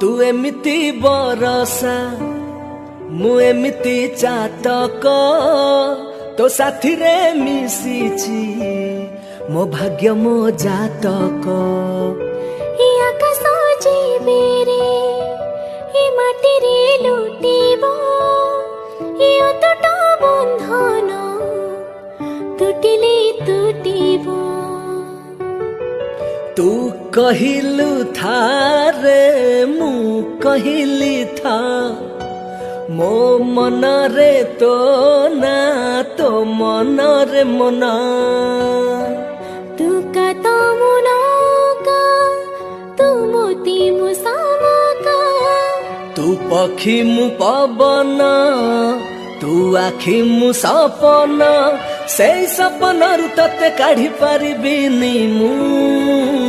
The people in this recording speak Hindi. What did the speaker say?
तू एमिति बरसा मु एमिति चातक तो साथी रे मिशिची मो भाग्य मो जातक आकाश जीवेरे माटी रे लुटिबो अतट बंधन तुटिले तुटिबो तू कहिलु था रे मु कहिली था मो मन रे तो ना तो मन रे मना तू का तो मुना का तू मोती मुसामका तू पक्षी मु पवन तू आखि मु सपन से सपन तते काढ़ी पारिबिनी मु।